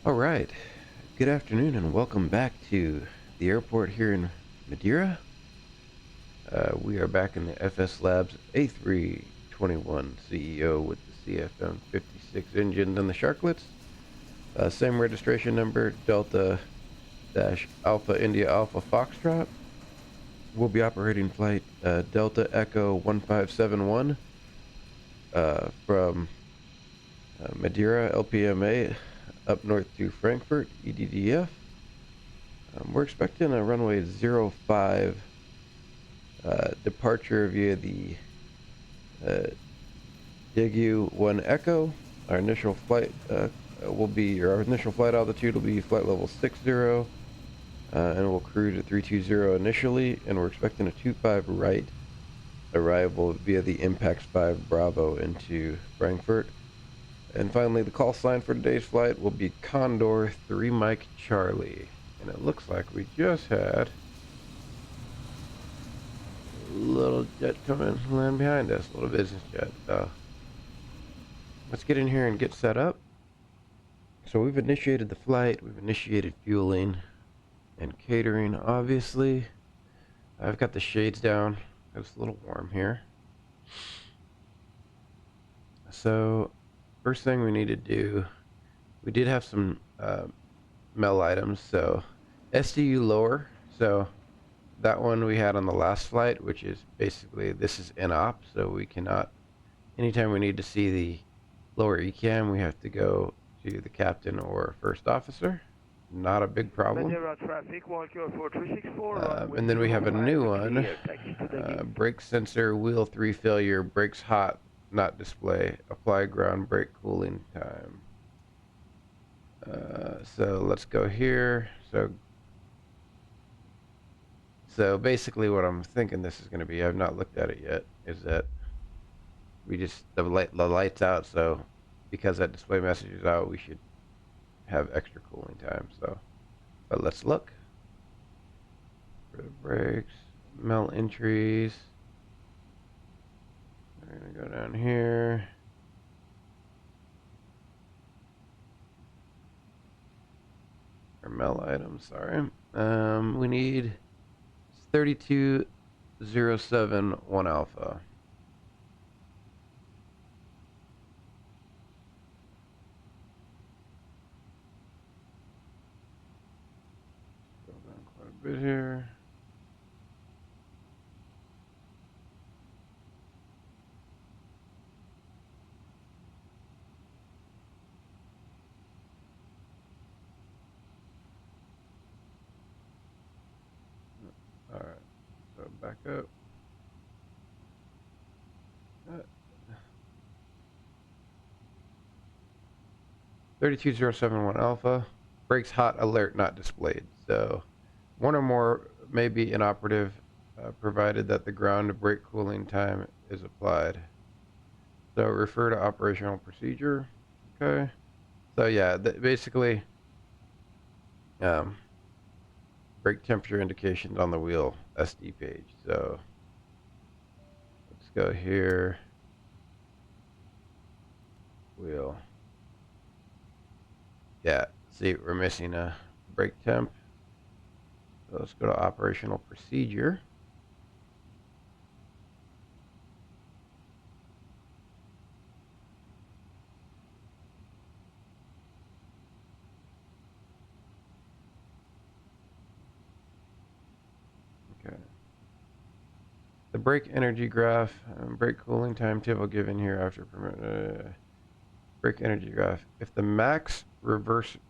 All right. Good afternoon and welcome back to the airport here in Madeira. We are back in the FSLabs A321 CEO with the CFM 56 engines and the Sharklets. Same registration number, Delta dash Alpha India Alpha Foxtrot. We'll be operating flight Delta Echo 1571 from Medeira LPMA up north to Frankfurt EDDF. We're expecting a runway 05 departure via the Digu 1 Echo. Our initial flight our initial flight altitude will be flight level 60, and we'll cruise at 320 initially, and we're expecting a 25 right arrival via the Impax 5 Bravo into Frankfurt. And finally, the call sign for today's flight will be Condor 3 Mike Charlie. And it looks like we just had a little jet come in and land behind us, a little business jet. Let's get in here and get set up. So we've initiated the flight, we've initiated fueling and catering, obviously. I've got the shades down. It's a little warm here. So first thing we need to do, we did have some mel items. So SDU lower, so that one we had on the last flight, which is basically, this is in-op, so we cannot, anytime we need to see the lower ECAM, we have to go to the captain or first officer. Not a big problem. And then we have a new one, brake sensor, wheel 3 failure, brakes hot, not display, apply ground brake cooling time. So let's go here. So basically what I'm thinking this is going to be, I've not looked at it yet, is that we just, the light's out, so because that display message is out, we should have extra cooling time. So, but let's look for the brakes, mel entries. We're going to go down here. Or mel items, sorry. We need 32071 alpha. Go down quite a bit here. All right, so back up. 32071 alpha. Brakes hot, alert not displayed. So one or more may be inoperative, provided that the ground brake cooling time is applied. So refer to operational procedure. Okay. So yeah, basically, brake temperature indications on the wheel SD page. So let's go here. Wheel. Yeah, see, we're missing a brake temp. So let's go to operational procedure. Okay. The brake energy graph, brake cooling timetable given here after permit. Brake energy graph. If the max reverser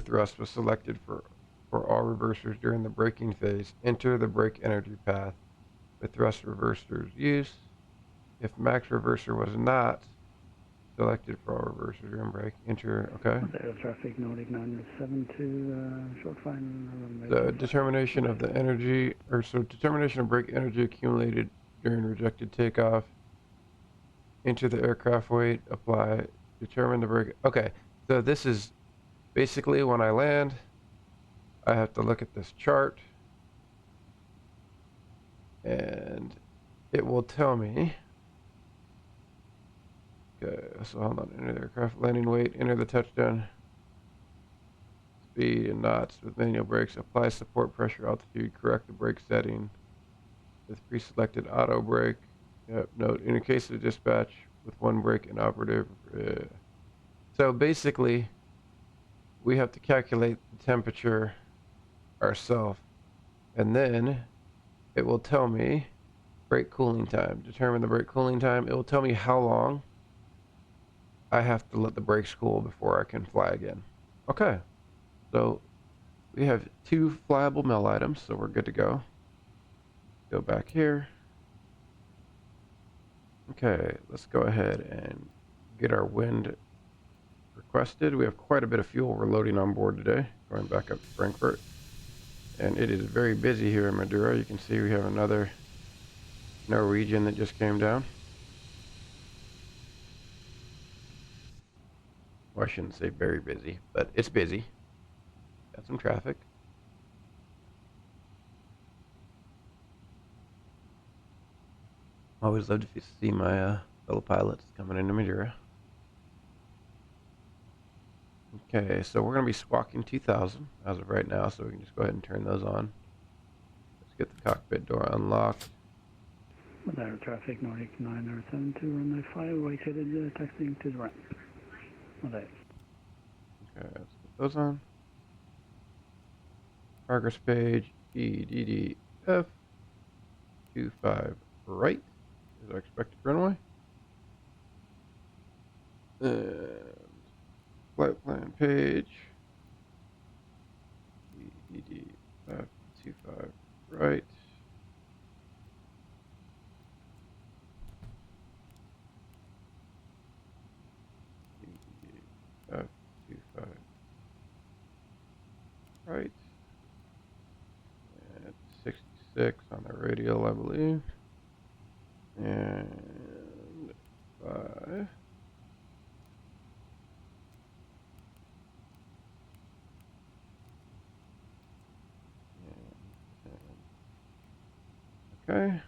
thrust was selected for all reversers during the braking phase, enter the brake energy path with thrust reversers use. If max reverser was not selected for all reversers during brake, enter. Okay. Traffic Nordic 972 short fine. The determination of the energy, determination of brake energy accumulated during rejected takeoff. Enter the aircraft weight, apply, determine the brake. Okay, so this is basically when I land, I have to look at this chart and it will tell me. Okay, so hold on, enter the aircraft landing weight, enter the touchdown. speed in knots with manual brakes. Apply support pressure altitude. Correct the brake setting with pre-selected auto brake. Yep. Note, in a case of dispatch with one brake inoperative. So basically, we have to calculate the temperature ourselves, and then it will tell me brake cooling time. Determine the brake cooling time. It will tell me how long I have to let the brakes cool before I can fly again. Okay, so we have 2 flyable mail items, so we're good to go. Go back here. Okay, let's go ahead and get our wind requested. We have quite a bit of fuel we're loading on board today, going back up to Frankfurt. And it is very busy here in Medeira. You can see we have another Norwegian that just came down. Well, I shouldn't say very busy, but it's busy. Got some traffic. Always love to see my fellow pilots coming into Medeira. Okay, so we're going to be squawking 2000 as of right now, so we can just go ahead and turn those on. Let's get the cockpit door unlocked. Medeira traffic, Nordic 9072, runway 5, right headed, taxiing to the ramp. Medeira. Okay, let's get those on. Progress page, EDDF 25 right is our expected runway. And flight plan page, EDDF 25 right. EDDF 25 right. And 66 on the radial, I believe. And 5. Okay.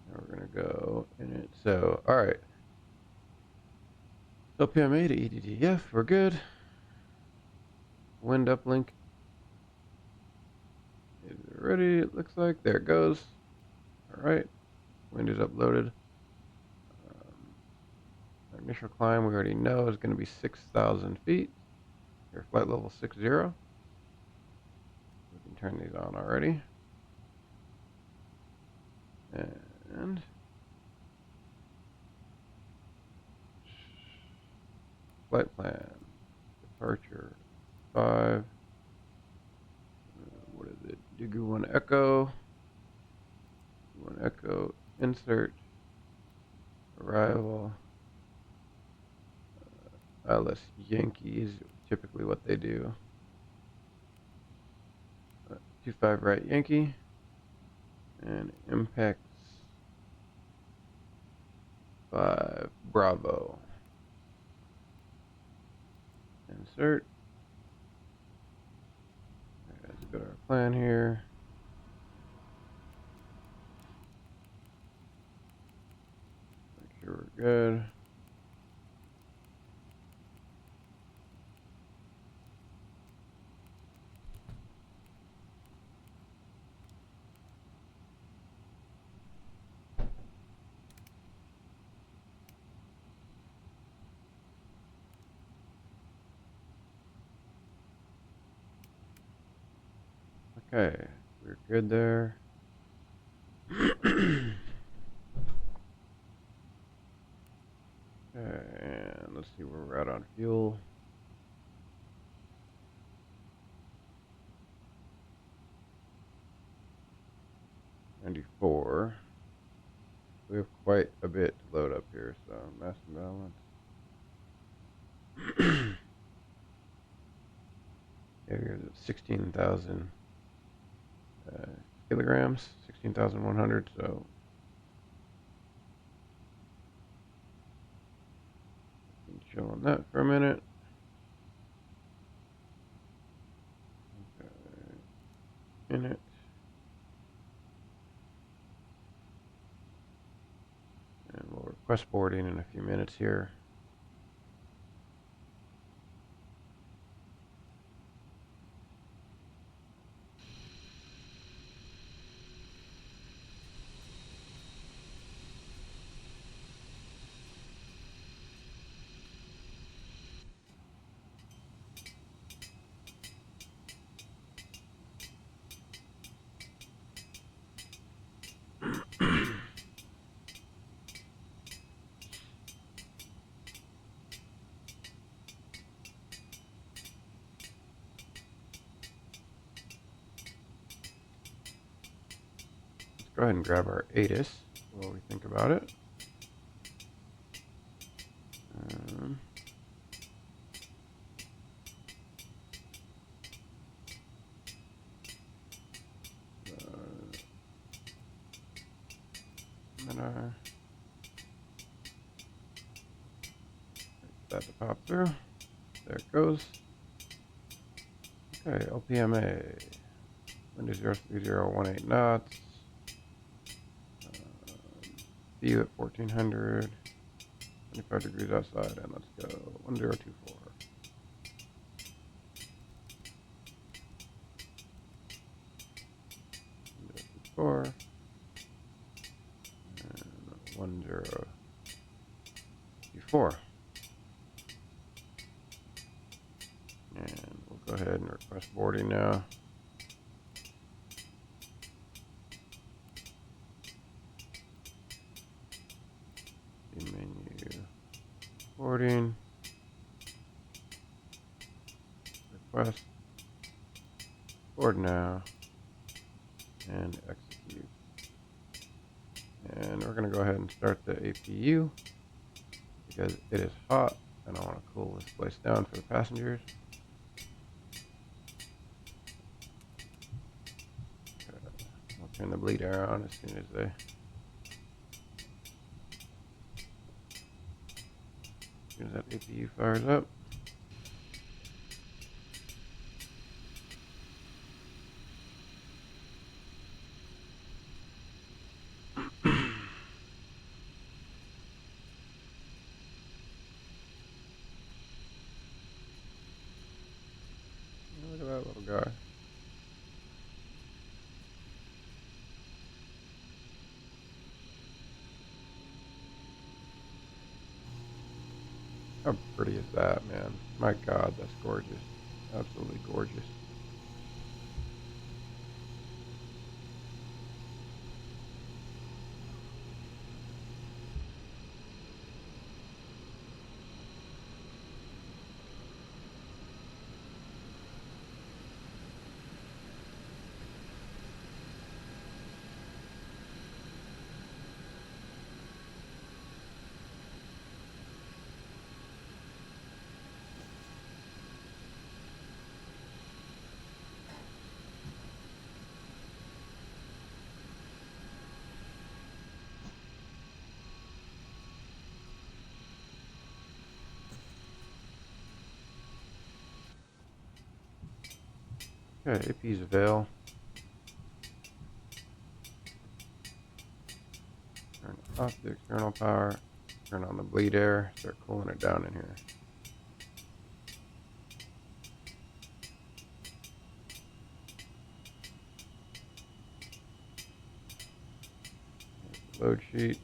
Now we're going to go in it. So, all right. LPMA to EDDF, we're good. Wind uplink is ready, it looks like. There it goes. All right. Wind is uploaded. Our initial climb, we already know, is going to be 6,000 feet. Your flight level 60. We can turn these on already. And flight plan, departure 5. What is it? Digu 1 Echo. 1 Echo, insert, arrival. ILS Yankee is typically what they do. 25 right Yankee. And impacts 5 Bravo. Insert. Let's go to our plan here. Make sure we're good. Okay, we're good there. Okay, and let's see where we're at on fuel. $94. We have quite a bit to load up here, so mass imbalance. Here's 16,000 kilograms, 16,100. So chill on that for a minute. Okay. In it. And we'll request boarding in a few minutes here. go ahead and grab our ATIS while we think about it. That to pop through. There it goes. Okay, LPMA. Wind 03018 knots. VU at 1400. 25 degrees outside, and let's go 1024. And 1024. And we'll go ahead and request boarding now. Menu, boarding, request, board now, and execute. And we're going to go ahead and start the APU because it is hot and I want to cool this place down for the passengers. I'll turn the bleed air on as soon as that APU fires up. Look at that little guy. How pretty is that, man? My God, that's gorgeous. Absolutely gorgeous. Okay, AP's avail. Turn off the external power. Turn on the bleed air. Start cooling it down in here. Load sheet.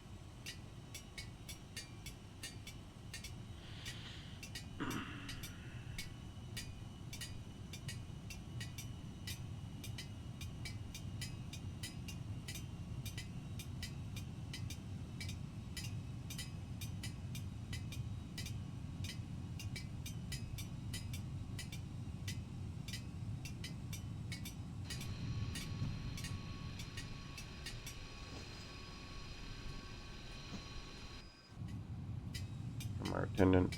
From our attendant.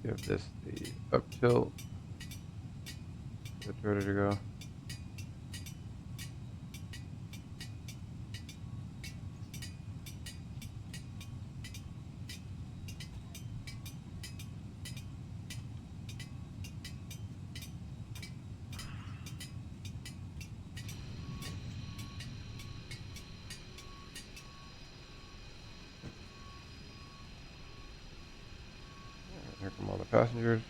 Give this the up tilt. It's ready to go. Here come all the passengers.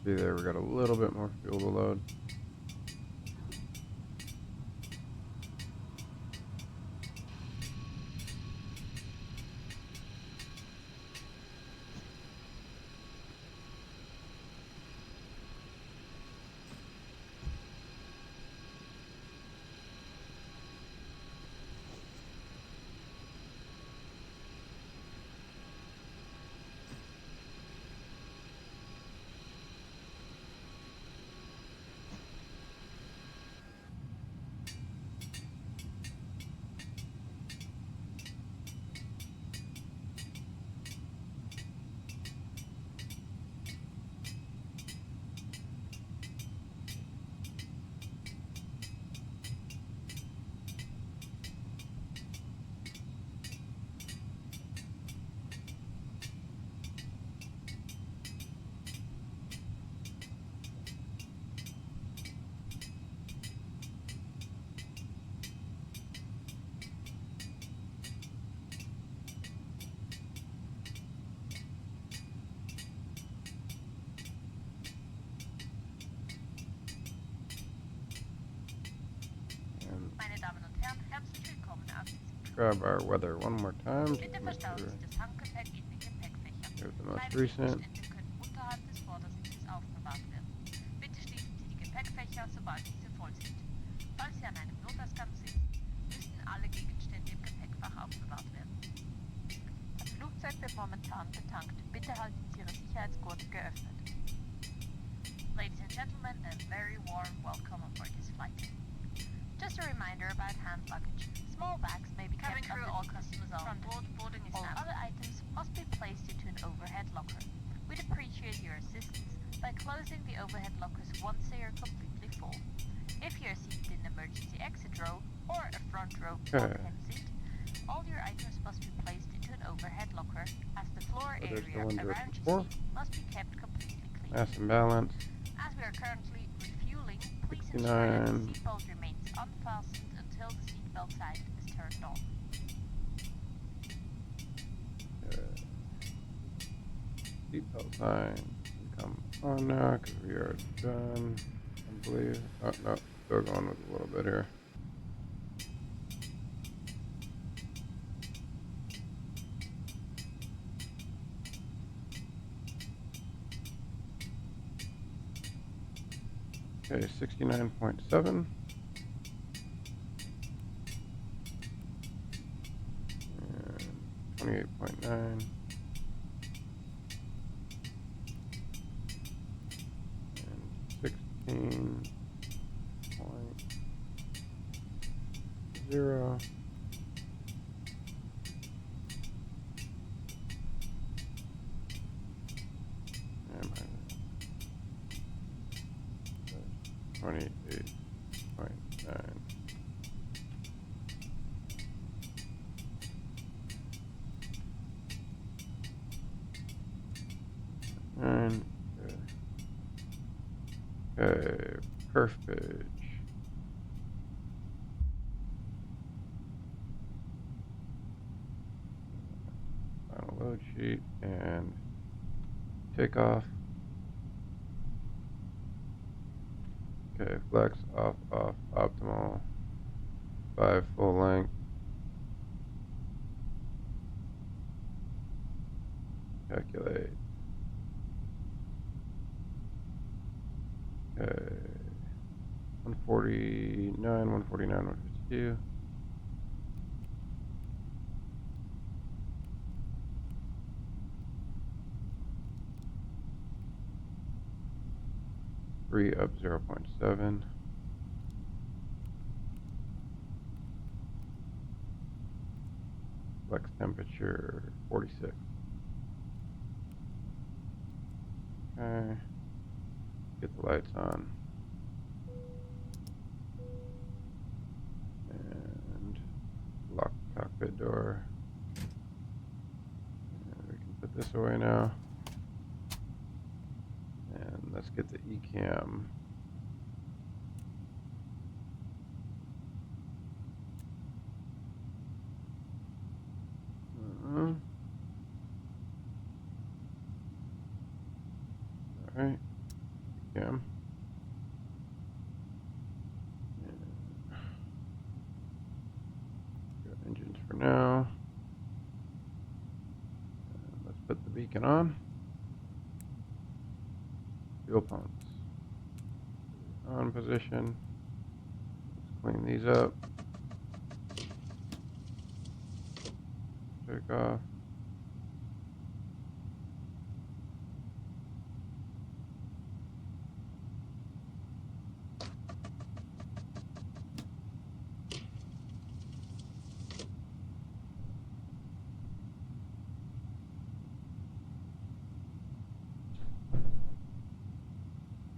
See there, we got a little bit more fuel to load. Meine Damen und Herren, herzlich willkommen auf diesem Grab our weather one more time. Bitte verstauen Sie das Handgepäck in den Gepäckfächer. Here's the most Kleine recent. Gegenstände können unterhalb des Vordersitzes aufbewahrt werden. Bitte schließen Sie die Gepäckfächer, sobald diese voll sind. Falls Sie an einem Notausgang sind, müssen alle Gegenstände im Gepäckfach aufbewahrt werden. Das Flugzeug wird momentan betankt. Bitte halten Sie Ihre Sicherheitsgurte geöffnet. Ladies and gentlemen, a very warm welcome aboard this flight. Just a reminder about hand luggage. Small bags may be kept under all customers on board. Boarding is all other items must be placed into an overhead locker. We'd appreciate your assistance by closing the overhead lockers once they are completely full. If you are seated in the emergency exit row, Okay. 10 seat, all your items must be placed into an overhead locker, as the floor So there's the area one to around your before. seat must be kept completely clean. Mass imbalance. As we are currently refueling, please ensure that the 69. seatbelt remains unfastened until the seatbelt sign is turned on. Seatbelt sign can come on now because we are done, I believe. Oh, no, still going with a little bit here. Okay, 69.7. And 28.9. And 16.0. And 28.9. And okay, perf page. Final load sheet and takeoff. Okay, flex, off, optimal. 5 full length. Calculate. Okay. 149, 149, 152. Three up 0.7. Flex temperature 46. Okay. Get the lights on. And lock the cockpit door. And we can put this away now. And let's get the ECAM. Alright. ECAM. Got engines for now. And let's put the beacon on. Fuel pumps. On position. Let's clean these up. Take off.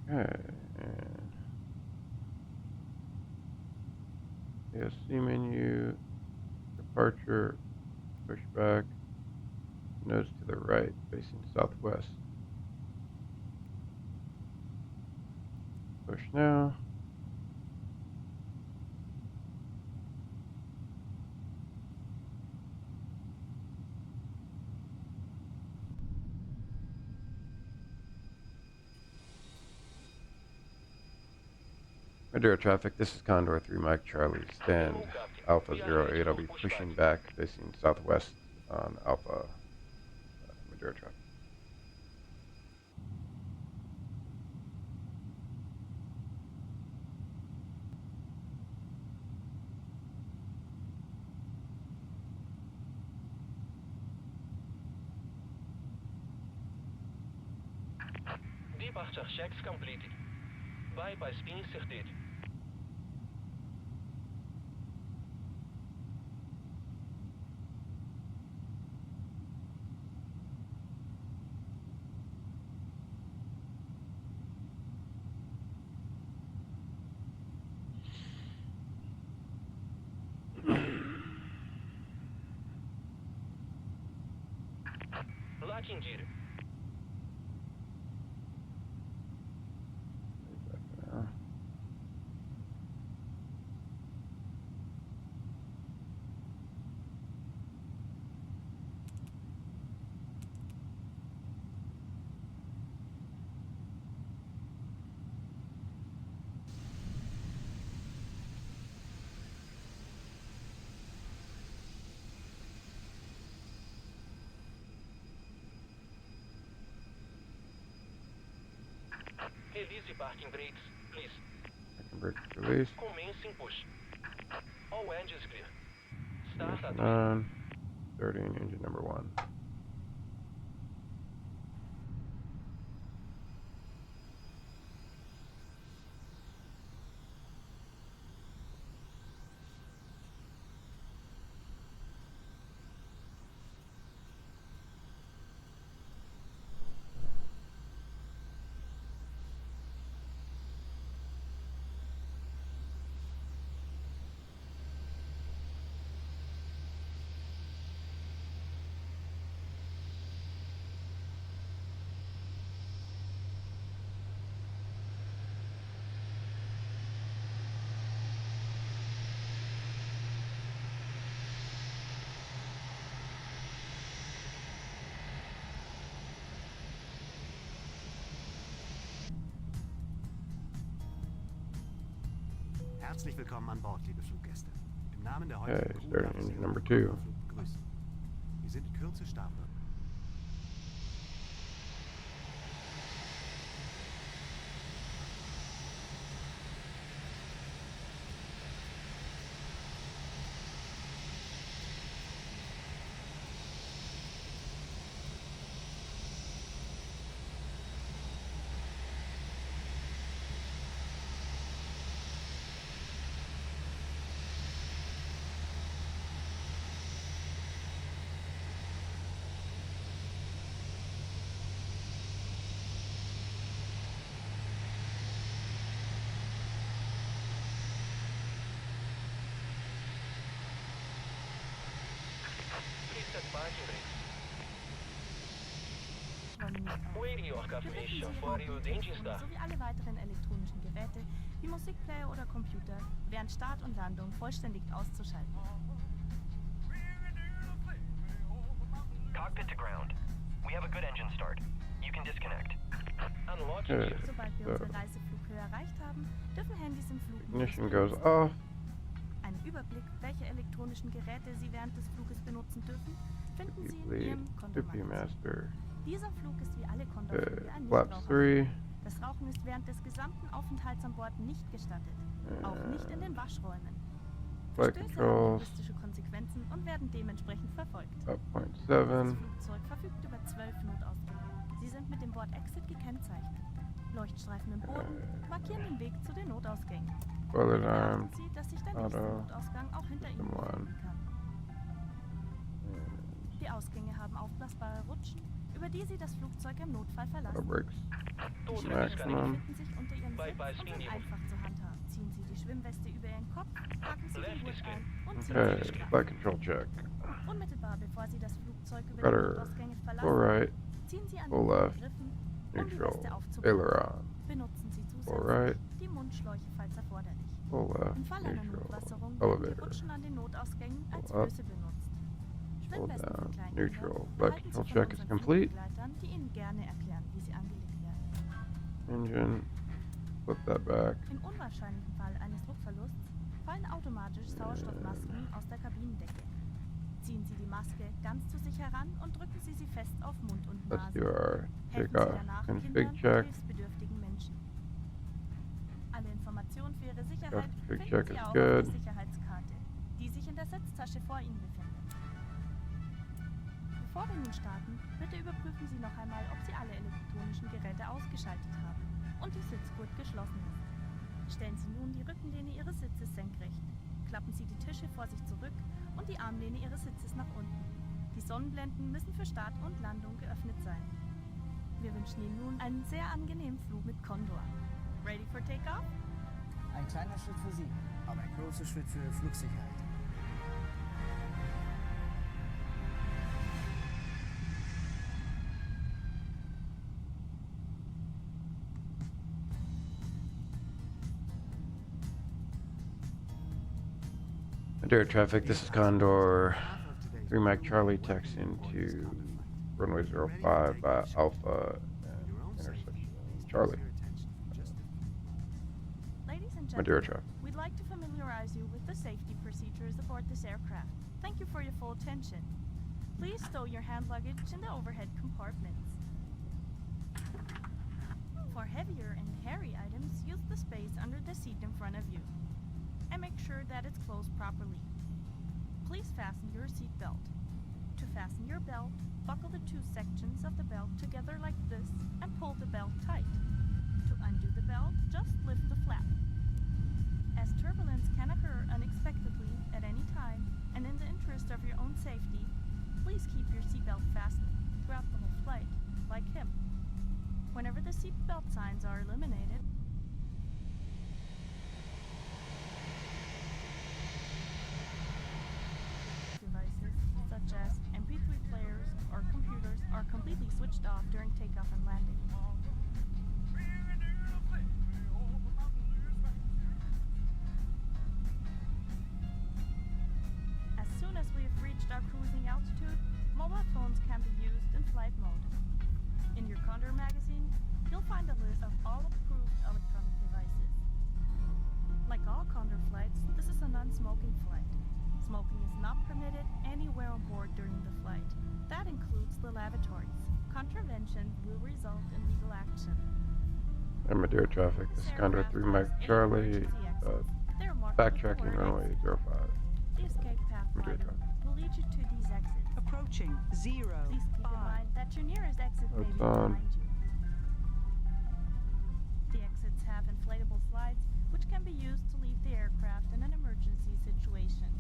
Okay. And ESC menu. Departure. Push back. Nose to the right, facing southwest. Push now. Medeira traffic, this is Condor 3 Mike Charlie. Stand Alpha 08. I'll be pushing back facing southwest on Alpha Medeira traffic. Departure checks completed. Bypass inserted. Utilize parking brakes, please. Second brake release. Commencing push. All engines clear. Start Ignition at on. Starting engine number 1. Herzlich willkommen an Bord, liebe Fluggäste. Im Namen der Okay, heutigen Crew starting darf ich engine Sie number an 2. unserem Flug begrüßen. Wir sind in Kürze starten. Please set parking brakes. Räume nicht auf. Waiting your Wir bitten Sie, confirmation Ihre for your engine Mobiltelefone start. sowie alle weiteren elektronischen Geräte wie Musikplayer oder Computer während Start und Landung vollständig auszuschalten. Cockpit to ground. We have a good engine start. You can disconnect. Unlocking Okay, gear. Sobald wir so unsere Reiseflughöhe erreicht haben, dürfen Handys im Flugmodus ignition goes benutzt off. Einen Überblick, welche elektronischen Geräte Sie während des Fluges benutzen dürfen, finden Sie in Lead, Ihrem Hippie Condor-Magazin. Master. Dieser Flug ist wie alle Condor-Flüge ein Flaps Nichtraucherflug. 3. Das Rauchen ist während des gesamten Aufenthalts an Bord nicht gestattet, auch nicht in den Waschräumen. Flight Verstöße haben controls. juristische Konsequenzen und werden dementsprechend verfolgt. Up point Das 7. Flugzeug verfügt über 12 Notausgänge. Sie sind mit dem Wort Exit gekennzeichnet. Leuchtstreifen im Boden markieren den Weg zu den Notausgängen. Spoiler Bitte beachten alarm. Sie, dass sich der nächste Auto. Notausgang auch hinter Ihnen System befinden one. kann. Die Ausgänge haben aufblasbare Rutschen, über die Sie das Flugzeug im Notfall Auto verlassen. brakes. Die Total Schwimmwesten maximum. befinden sich unter Ihrem Bye Sitz bye, und sind Swing einfach zu handhaben. Ziehen Sie die Schwimmweste über Ihren Kopf, packen Sie den Left Gurt is ein und ziehen Okay, Sie die Strafe. flight control check. Unmittelbar bevor Sie das Flugzeug über die Rudder. Notausgänge Full verlassen, right. ziehen Sie an Full den left. Griffen, um die Neutral. Weste aufzubauen. Aileron. Benutzen Sie Full zusätzlich right. die Mundschläuche, falls erforderlich. Full left. Im Fall einer Neutral. Notwasserung werden die Elevator. Rutschen an den Notausgängen als Full up. Flöße benutzt. Full Schwimmwesten für down. Kleinkinder Neutral. Flight erhalten control Sie von check is unseren complete. Flugbegleitern, die Ihnen gerne erklären, wie sie angelegt werden. Engine. Flip that back. Im unwahrscheinlichen Fall eines Druckverlusts fallen automatisch Sauerstoffmasken aus der Kabinendecke. Ziehen Sie die Maske ganz zu sich heran und drücken Sie sie fest auf Mund und Let's Nase. do our Helfen Sie takeoff danach config Kindern und check. hilfsbedürftigen Menschen. Alle Informationen für Ihre Sicherheit Config finden check Sie is auch auf good. der Sicherheitskarte, die sich in der Sitztasche vor Ihnen befindet. Bevor wir nun starten, bitte überprüfen Sie noch einmal, ob Sie alle elektronischen Geräte ausgeschaltet haben und die Sitzgurt geschlossen ist. Stellen Sie nun die Rückenlehne Ihres Sitzes senkrecht. Klappen Sie die Tische vor sich zurück und die Armlehne Ihres Sitzes nach unten. Die Sonnenblenden müssen für Start und Landung geöffnet sein. Wir wünschen Ihnen nun einen sehr angenehmen Flug mit Condor. Ready for takeoff? Ein kleiner Schritt für Sie, aber ein großer Schritt für Ihre Flugsicherheit. Medeira traffic, this is Condor. 3 Mike Charlie taxi into runway 05 Alpha intersection Charlie. Ladies and Medeira gentlemen, traffic. we'd like to familiarize you with the safety procedures aboard this aircraft. Thank you for your full attention. Please stow your hand luggage in the overhead compartments. For heavier and hairy items, use the space under the seat in front of you. And make sure that it's closed properly. Please fasten your seat belt. To fasten your belt, buckle the two sections of the belt together like this and pull the belt tight. To undo the belt, just lift the flap. As turbulence can occur unexpectedly at any time, and in the interest of your own safety, please keep your seatbelt fastened throughout the whole flight, like him. Whenever the seatbelt signs are eliminated, devices such as MP3 players or computers are completely switched off during takeoff and landing. As soon as we have reached our cruising altitude, mobile phones can be used in flight mode. In your Condor magazine, you'll find a list of all approved electronic devices. Like all Condor flights, this is a non-smoking flight. Smoking is not permitted anywhere on board during the flight. That includes the lavatories. Contravention will result in legal action. And Medeira traffic. This is Condor 3 Mike Charlie. Backtracking runway 05. The escape path Medeira lighting traffic. will lead you to these exits. Approaching 0, Please keep in 5. mind that your nearest exit may It's be on. behind you. The exits have inflatable slides, which can be used to leave the aircraft in an emergency situation.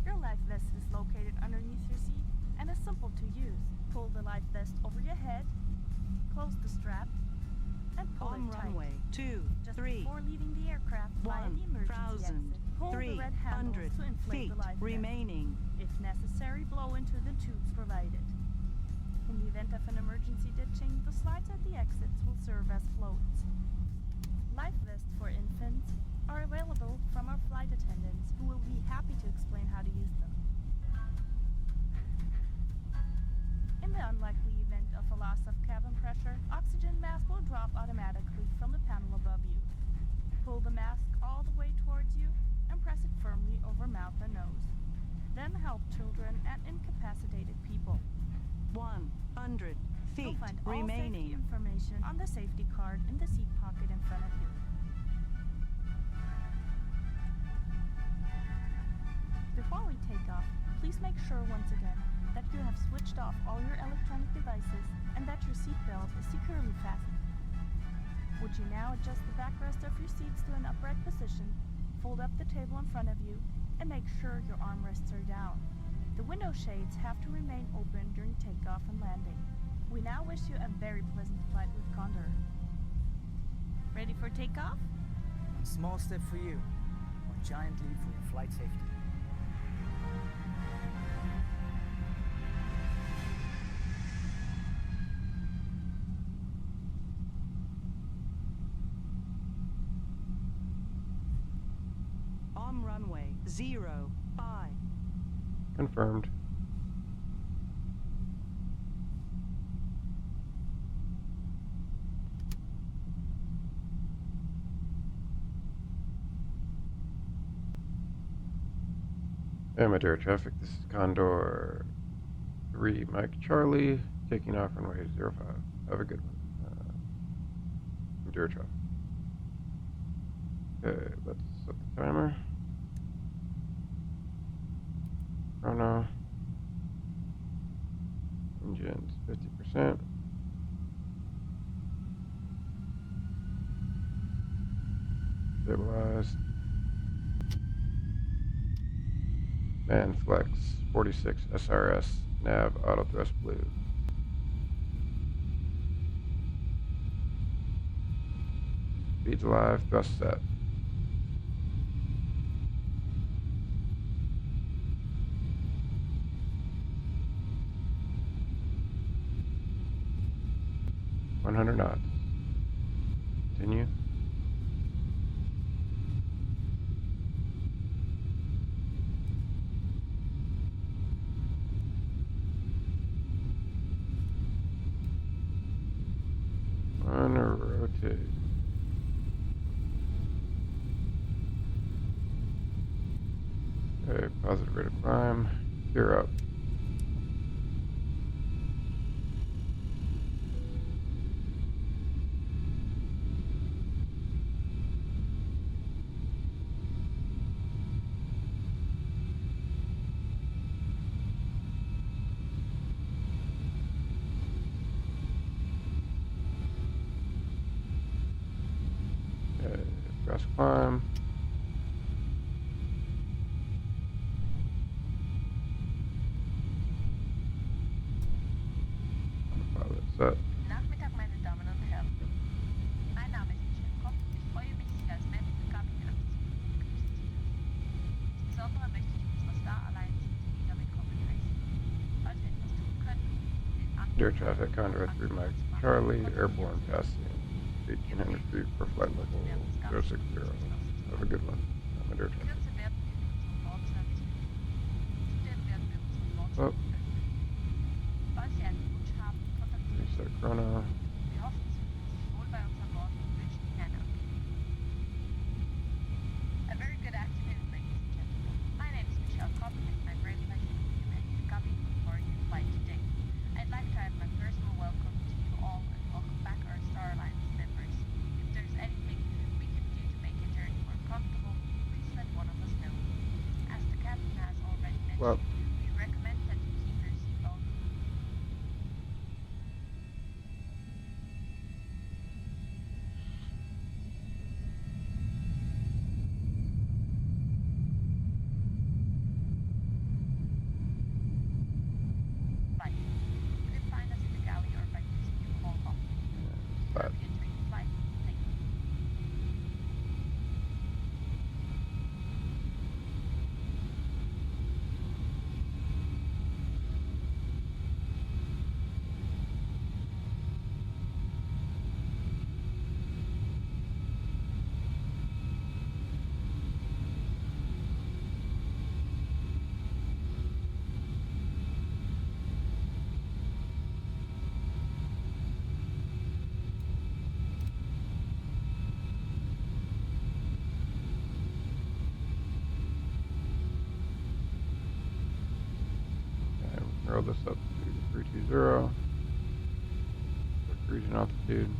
Your life vest is located underneath your seat and is simple to use. Pull the life vest over your head, close the strap, and pull On it tight. runway 2, Just 3, before leaving the aircraft via the emergency exit, pull the red handles 1,300 to inflate feet the life vest. remaining. If necessary, blow into the tubes provided. In the event of an emergency ditching, the slides at the exits will serve as floats. Life vests for infants are available from our flight attendants, who will be happy to explain how to use them. In the unlikely event of a loss of cabin pressure, oxygen mask will drop automatically from the panel above you. Pull the mask all the way towards you and press it firmly over mouth and nose. Then help children and incapacitated people. 100 You'll feet find all safety remaining. information on the safety card in the seat pocket in front of you. Before we take off, please make sure once again that you have switched off all your electronic devices and that your seat belt is securely fastened. Would you now adjust the backrest of your seats to an upright position, fold up the table in front of you, and make sure your armrests are down. The window shades have to remain open during takeoff and landing. We now wish you a very pleasant flight with Condor. Ready for takeoff? One small step for you, one giant leap for your flight safety. On runway 0, 5. Confirmed. And Medeira traffic. This is Condor 3 Mike Charlie, taking off runway 05. Have a good one. Medeira traffic. Okay, let's set the timer. Chrono. Engines 50%. Stabilized. Man flex 46 SRS. Nav auto thrust blue. Speeds alive. Thrust set. $100 knots. Continue. On or rotate. Okay, positive rate of climb. Gear up. climb. Pilot set. Nachmittag, meine Damen und Herren. Mein Name ist Michelle Kopp. Ich freue mich, Sie als Member der Kabinett begrüßen zu dürfen. Insbesondere möchte ich unsere Star Alliance Mitglieder willkommen heißen. Falls wir etwas tun können, den Air traffic, Condor 3 Mike Charlie, airborne passing 1800 feet for flight level 060. Have a good one. I'm at air traffic. Kürze werden wir mit unserem Bordservice beginnen. Zudem werden wir unseren Bordservice öffnen. Falls Sie einen Wunsch haben, kontaktieren Sie Reset chrono. Wir hoffen, Sie fühlen sich wohl bei uns an Bord und wünschen Ihnen eine angenehme A very good afternoon, ladies and gentlemen. My name is Michelle Kopp, and it's my great pleasure to be at the cabin for your flight today. I'd like to add my personal welcome to you all and welcome back our Star Alliance members. If there's anything we can do to make your journey more comfortable, please let one of us know. As the captain has already mentioned, Well, we recommend that you keep your seatbelt. Flight. You can find us in the galley or by using your call button. That. Entering the flight. Thank you. Okay, roll this up to 320. Cruising altitude.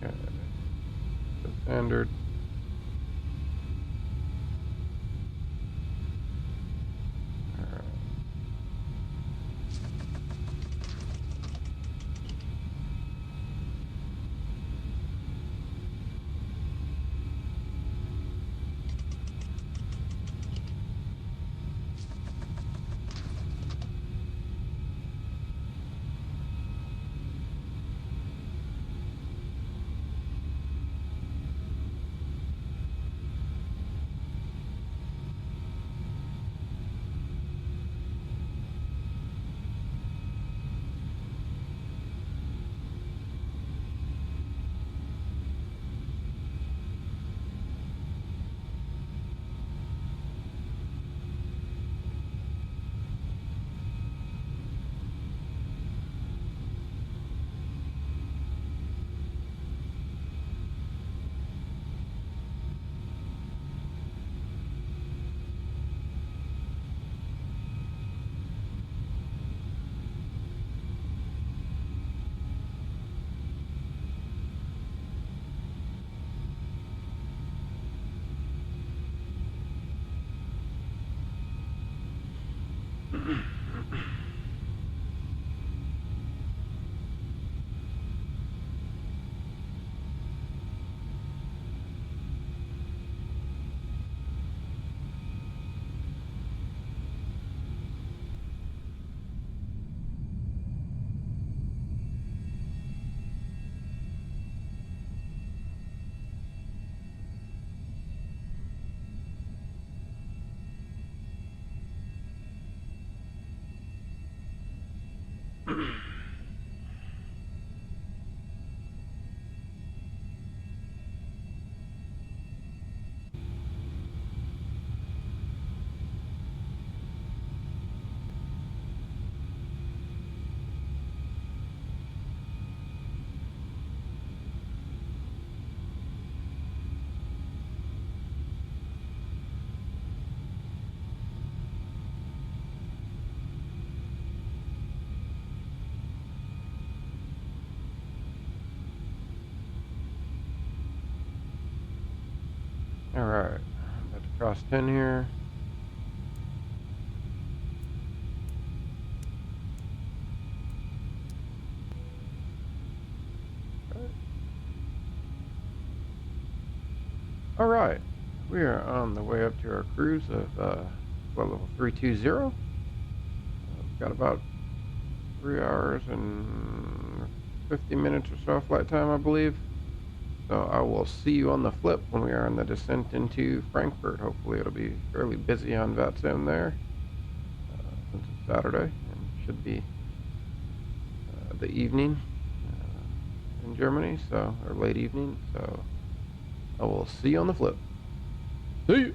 Okay. The standard. Alright. Alright, about to cross 10 here. Alright, we are on the way up to our cruise of level 320. We've got about 3 hours and 50 minutes or so flight time, I believe. So I will see you on the flip when we are on the descent into Frankfurt. Hopefully it'll be fairly busy on VATSIM there, since it's Saturday and should be the evening in Germany, so, or late evening. So I will see you on the flip. See you.